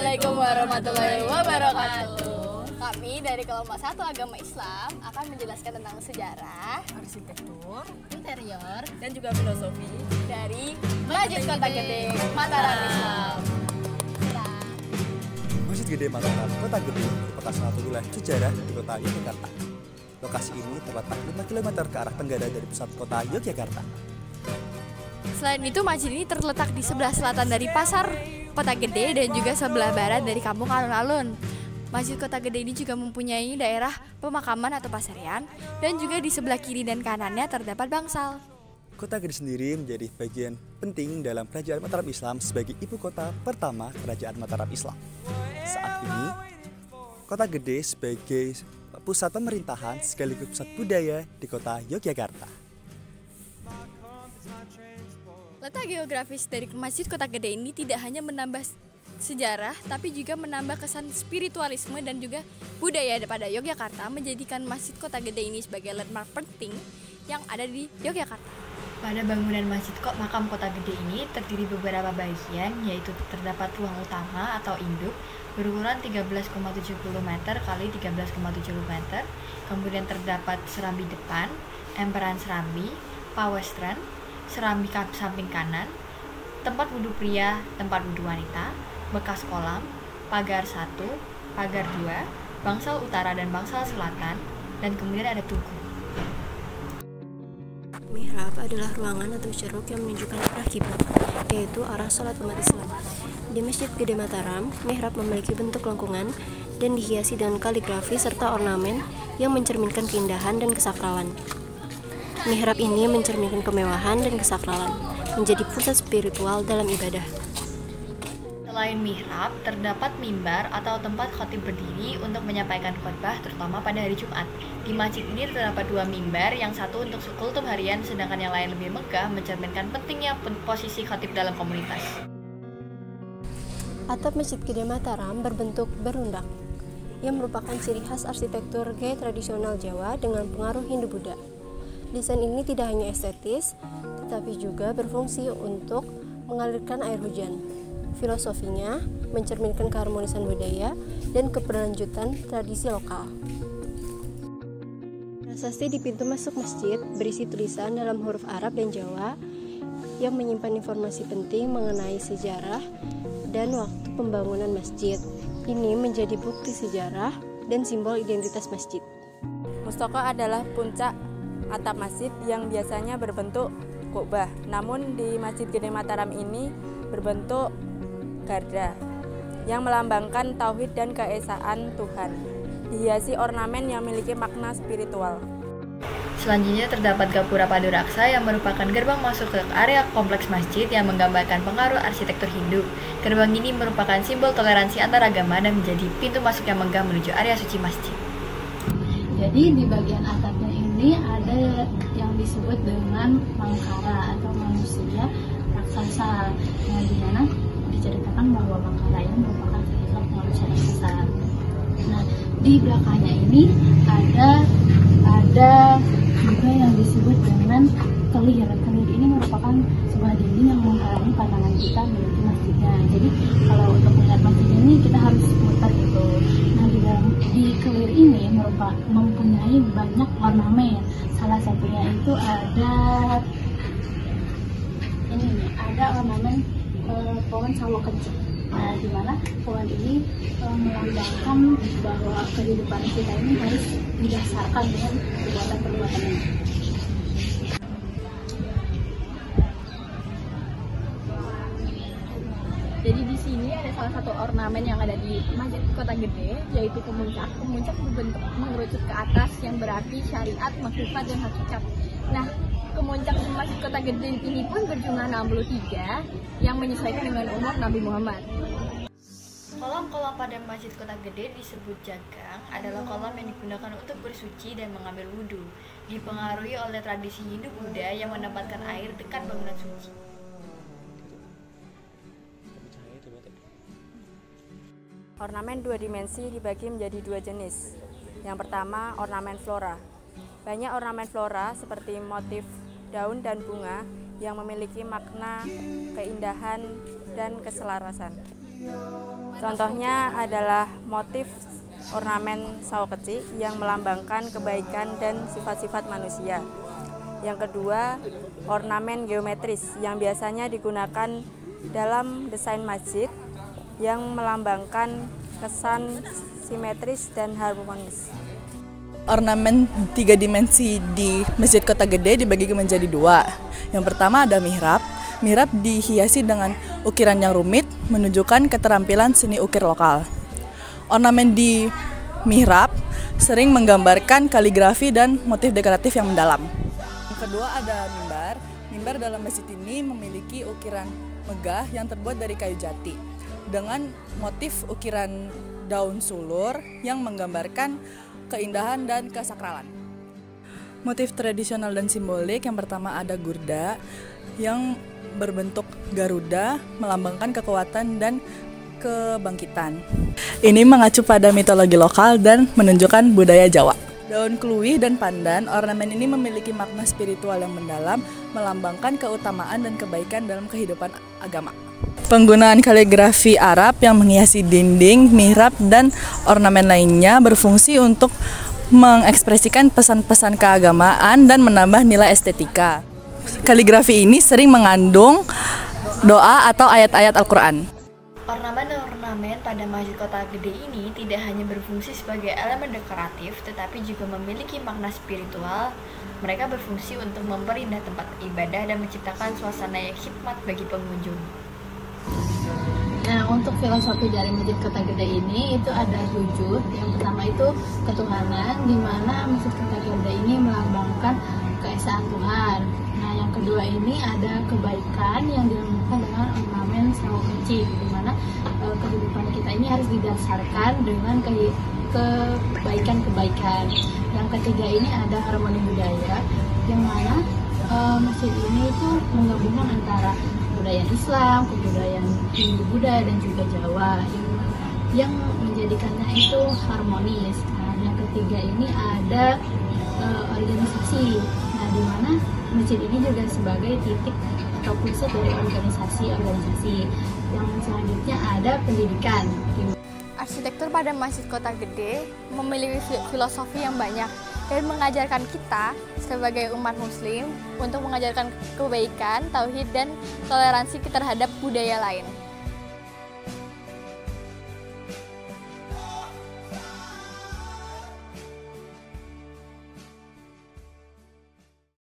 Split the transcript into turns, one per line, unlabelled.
Assalamualaikum warahmatullahi wabarakatuh. Kami dari kelompok 1 Agama Islam akan menjelaskan tentang sejarah,
arsitektur,
interior,
dan juga filosofi
dari Masjid Kota Gede Mataram Islam.
Masjid Gede Mataram Kota Gede merupakan salah satu wilayah sejarah di kota Yogyakarta. Lokasi ini terletak 5 km ke arah tenggara dari pusat kota Yogyakarta.
Selain itu, masjid ini terletak di sebelah selatan dari Pasar Kota Gede dan juga sebelah barat dari Kampung Alun-Alun. Masjid Kota Gede ini juga mempunyai daerah pemakaman atau pasarian, dan juga di sebelah kiri dan kanannya terdapat bangsal.
Kota Gede sendiri menjadi bagian penting dalam Kerajaan Mataram Islam sebagai ibu kota pertama Kerajaan Mataram Islam. Saat ini, Kota Gede sebagai pusat pemerintahan sekaligus pusat budaya di kota Yogyakarta.
Letak geografis dari Masjid Kota Gede ini tidak hanya menambah sejarah, tapi juga menambah kesan spiritualisme dan juga budaya pada Yogyakarta, menjadikan Masjid Kota Gede ini sebagai landmark penting yang ada di Yogyakarta.
Pada bangunan Masjid Makam Kota Gede ini terdiri beberapa bagian, yaitu terdapat ruang utama atau induk berukuran 13,70 meter kali 13,70 meter, kemudian terdapat serambi depan, emperan serambi, pawestran, serambi samping kanan, tempat wudhu pria, tempat wudhu wanita, bekas kolam, pagar 1, pagar 2, bangsal utara dan bangsal selatan, dan kemudian ada tugu.
Mihrab adalah ruangan atau ceruk yang menunjukkan arah kiblat, yaitu arah sholat umat Islam. Di Masjid Gede Mataram, mihrab memiliki bentuk lengkungan dan dihiasi dengan kaligrafi serta ornamen yang mencerminkan keindahan dan kesakralan. Mihrab ini mencerminkan kemewahan dan kesakralan, menjadi pusat spiritual dalam ibadah.
Selain mihrab, terdapat mimbar atau tempat khatib berdiri untuk menyampaikan khotbah, terutama pada hari Jumat. Di masjid ini terdapat 2 mimbar, yang satu untuk kultum harian, sedangkan yang lain lebih megah, mencerminkan pentingnya posisi khatib dalam komunitas.
Atap Masjid Gede Mataram berbentuk berundak, yang merupakan ciri khas arsitektur gaya tradisional Jawa dengan pengaruh Hindu-Buddha. Desain ini tidak hanya estetis, tetapi juga berfungsi untuk mengalirkan air hujan. Filosofinya mencerminkan keharmonisan budaya dan keberlanjutan tradisi lokal. Prasasti di pintu masuk masjid berisi tulisan dalam huruf Arab dan Jawa yang menyimpan informasi penting mengenai sejarah dan waktu pembangunan masjid. Ini menjadi bukti sejarah dan simbol identitas masjid.
Mustaka adalah puncak atap masjid yang biasanya berbentuk kubah, namun di Masjid Gede Mataram ini berbentuk garda yang melambangkan tauhid dan keesaan Tuhan, dihiasi ornamen yang memiliki makna spiritual.
Selanjutnya terdapat gapura Paduraksa yang merupakan gerbang masuk ke area kompleks masjid yang menggambarkan pengaruh arsitektur Hindu. Gerbang ini merupakan simbol toleransi antar agama dan menjadi pintu masuk yang megah menuju area suci masjid.
Jadi di bagian atapnya ini ada yang disebut dengan Mangkara atau manusia raksasa, yang dimana diceritakan bahwa Mangkara ini merupakan sosok manusia raksasa. Nah, di belakangnya ini ada juga yang disebut dengan kelir. Kelir ini merupakan sebuah dinding yang menghalangi pandangan kita menuju masjidnya. Jadi kalau untuk melihat masjid ini kita harus muter gitu. Nah, di kelir ini mempunyai banyak ornamen. Salah satunya itu ada ornamen pohon sawo kencing. Nah, di mana pohon ini melambangkan bahwa kehidupan kita ini harus didasarkan dengan perbuatan-perbuatan ini. Jadi di sini ada salah satu ornamen yang ada di Masjid Kota Gede, yaitu kemuncak. Kemuncak berbentuk mengerucut ke atas yang berarti syariat, makrifat, dan hakikat. Nah, kemuncak di Masjid Kota Gede ini pun berjumlah 63 yang menyesuaikan dengan umur Nabi Muhammad.
Kolam-kolam pada Masjid Kota Gede disebut jagang, adalah kolam yang digunakan untuk bersuci dan mengambil wudhu. Dipengaruhi oleh tradisi Hindu-Buddha yang menempatkan air dekat bangunan suci.
Ornamen 2 dimensi dibagi menjadi 2 jenis. Yang pertama, ornamen flora. Banyak ornamen flora seperti motif daun dan bunga yang memiliki makna keindahan dan keselarasan. Contohnya adalah motif ornamen sawo kecik yang melambangkan kebaikan dan sifat-sifat manusia. Yang kedua, ornamen geometris yang biasanya digunakan dalam desain masjid yang melambangkan kesan simetris dan harmonis.
Ornamen 3 dimensi di Masjid Kota Gede dibagi menjadi 2. Yang pertama ada mihrab. Mihrab dihiasi dengan ukiran yang rumit, menunjukkan keterampilan seni ukir lokal. Ornamen di mihrab sering menggambarkan kaligrafi dan motif dekoratif yang mendalam. Yang kedua ada mimbar. Mimbar dalam masjid ini memiliki ukiran megah yang terbuat dari kayu jati dengan motif ukiran daun sulur yang menggambarkan keindahan dan kesakralan. Motif tradisional dan simbolik yang pertama ada gurda yang berbentuk Garuda melambangkan kekuatan dan kebangkitan. Ini mengacu pada mitologi lokal dan menunjukkan budaya Jawa. Daun kluwih dan pandan, ornamen ini memiliki makna spiritual yang mendalam, melambangkan keutamaan dan kebaikan dalam kehidupan agama. Penggunaan kaligrafi Arab yang menghiasi dinding, mihrab, dan ornamen lainnya berfungsi untuk mengekspresikan pesan-pesan keagamaan dan menambah nilai estetika. Kaligrafi ini sering mengandung doa atau ayat-ayat Al-Quran.
Ornamen-ornamen pada Masjid Kota Gede ini tidak hanya berfungsi sebagai elemen dekoratif, tetapi juga memiliki makna spiritual. Mereka berfungsi untuk memperindah tempat ibadah dan menciptakan suasana yang hikmat bagi pengunjung.
Nah, untuk filosofi dari Masjid Kota Gede ini itu ada 7. Yang pertama itu ketuhanan, di mana Masjid Kota Gede ini melambangkan keesaan Tuhan. Nah, yang kedua ini ada kebaikan yang dilambangkan dengan ornamen sawo kecik, di mana kehidupan kita ini harus didasarkan dengan kebaikan-kebaikan. Yang ketiga ini ada harmoni budaya, yang mana masjid ini itu menggabungkan antara budaya Islam, kebudayaan Hindu-Buddha dan juga Jawa yang menjadikannya itu harmonis. Nah, yang ketiga ini ada organisasi. Nah, di mana masjid ini juga sebagai titik atau pusat dari organisasi-organisasi. Yang selanjutnya ada pendidikan.
Arsitektur pada Masjid Kota Gede memiliki filosofi yang banyak dan mengajarkan kita sebagai umat muslim untuk mengajarkan kebaikan, tauhid, dan toleransi terhadap budaya lain.